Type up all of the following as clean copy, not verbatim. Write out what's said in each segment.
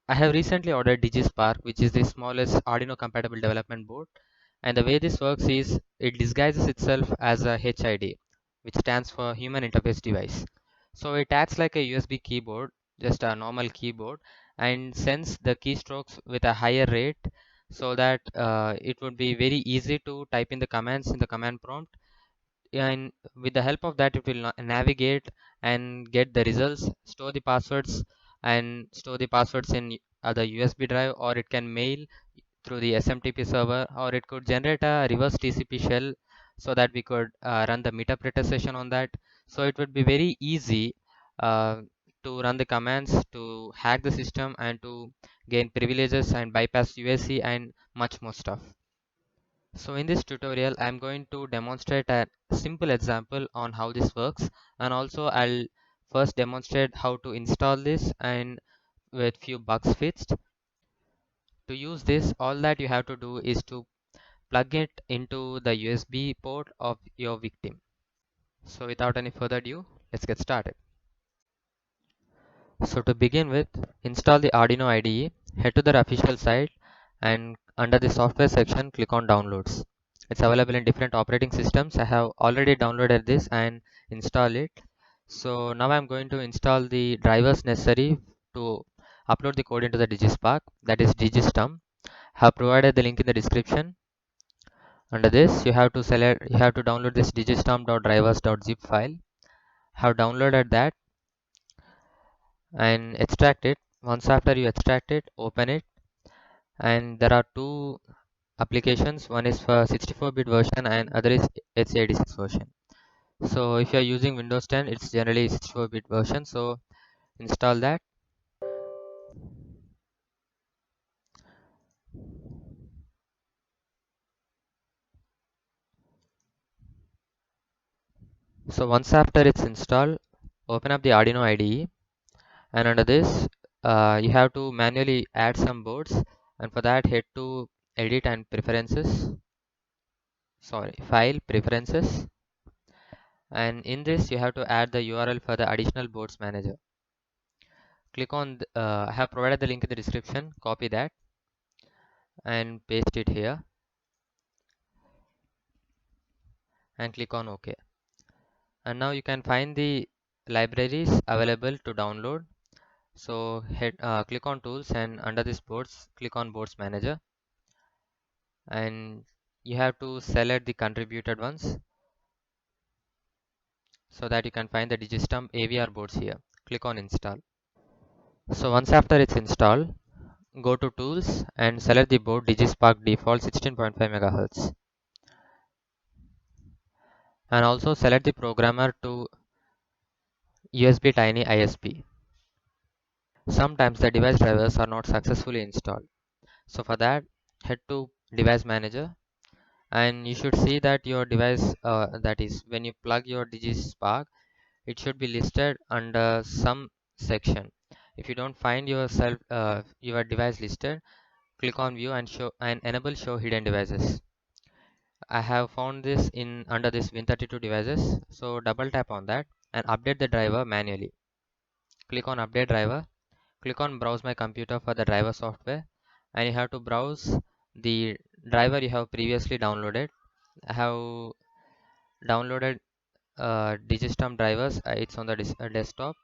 I have recently ordered DigiSpark, which is the smallest Arduino compatible development board. And the way this works is it disguises itself as a HID, which stands for Human Interface Device. So it acts like a USB keyboard, just a normal keyboard, and sends the keystrokes with a higher rate so that it would be very easy to type in the commands in the command prompt, and with the help of that it will navigate and get the results, store the passwords, and store the passwords in the USB drive, or it can mail through the SMTP server, or it could generate a reverse TCP shell so that we could run the meterpreter session on that. So it would be very easy uh, to run the commands to hack the system and to gain privileges and bypass UAC and much more stuff. So in this tutorial, I'm going to demonstrate a simple example on how this works, and also I'll first demonstrate how to install this and with few bugs fixed. To use this, all that you have to do is to plug it into the USB port of your victim. So without any further ado, let's get started. So to begin with, install the Arduino IDE, head to their official site, and under the software section, click on downloads. It's available in different operating systems. I have already downloaded this and install it. So now I'm going to install the drivers necessary to upload the code into the DigiSpark, that is Digistum. I have provided the link in the description. Under this, you have to download this digistum.drivers.zip file. Have downloaded that and extract it. Once after you extract it, open it, and there are two applications. One is for 64-bit version and other is x86 version. So if you are using Windows 10, it's generally 64-bit version. So install that. So once after it's installed, open up the Arduino IDE, and under this, you have to manually add some boards, and for that head to Edit and Preferences. Sorry, File Preferences, and in this you have to add the URL for the additional boards manager. Click on I have provided the link in the description. Copy that and paste it here and click on OK. And now you can find the libraries available to download. So click on Tools, and under this Boards, click on Boards Manager, and you have to select the contributed ones so that you can find the Digistum AVR boards here. Click on Install. So once after it's installed, go to Tools and select the board Digispark Default 16.5 MHz, and also select the programmer to USB Tiny ISP. Sometimes the device drivers are not successfully installed. So for that, head to Device Manager, and you should see that your device, that is when you plug your DigiSpark, it should be listed under some section. If you don't find your device listed, click on View and show and enable Show Hidden Devices. I have found this in under this Win32 devices. So double tap on that and update the driver manually. Click on Update Driver. Click on Browse My Computer for the driver software, and you have to browse the driver you have previously downloaded. I have downloaded Digistum drivers. It's on the desktop.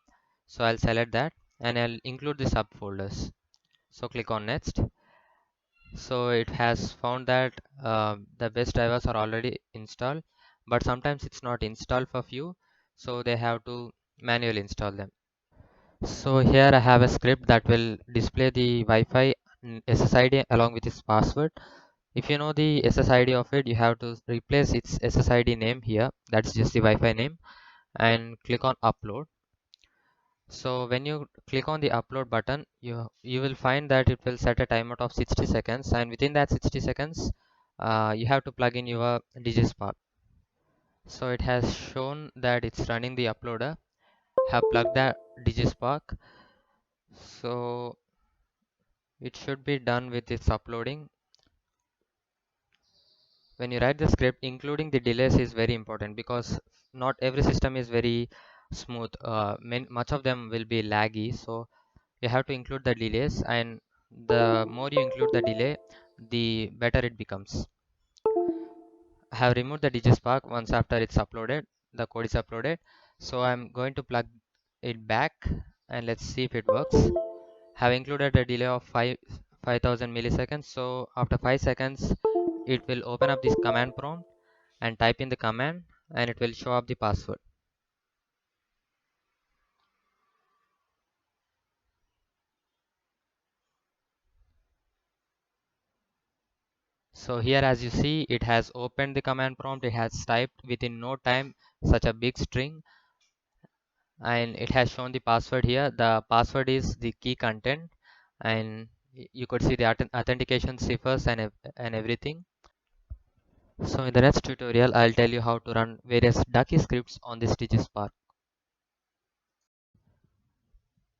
So I'll select that and I'll include the subfolders. So click on Next. So it has found that the best drivers are already installed, but sometimes it's not installed for few, so they have to manually install them. So here I have a script that will display the Wi-Fi SSID along with its password. If you know the SSID of it, you have to replace its SSID name here. That's just the Wi-Fi name, and click on Upload. So when you click on the upload button, you will find that it will set a timer of 60 seconds, and within that 60 seconds, you have to plug in your DigiSpark. So it has shown that it's running the uploader. Have plugged the DigiSpark, so it should be done with its uploading. When you write the script, including the delays is very important because not every system is very smooth. Much of them will be laggy, so you have to include the delays, and the more you include the delay, the better it becomes. I have removed the DigiSpark once after it's uploaded, the code is uploaded. So I'm going to plug it back and let's see if it works. Have included a delay of 5000 milliseconds. So after 5 seconds, it will open up this command prompt and type in the command, and it will show up the password. So here, as you see, it has opened the command prompt. It has typed within no time such a big string, and it has shown the password here. The password is the key content, and you could see the authentication ciphers and everything. So in the next tutorial, I'll tell you how to run various Ducky scripts on this DigiSpark.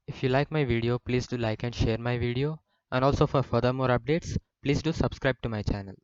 If you like my video, please do like and share my video. And also for further more updates, please do subscribe to my channel.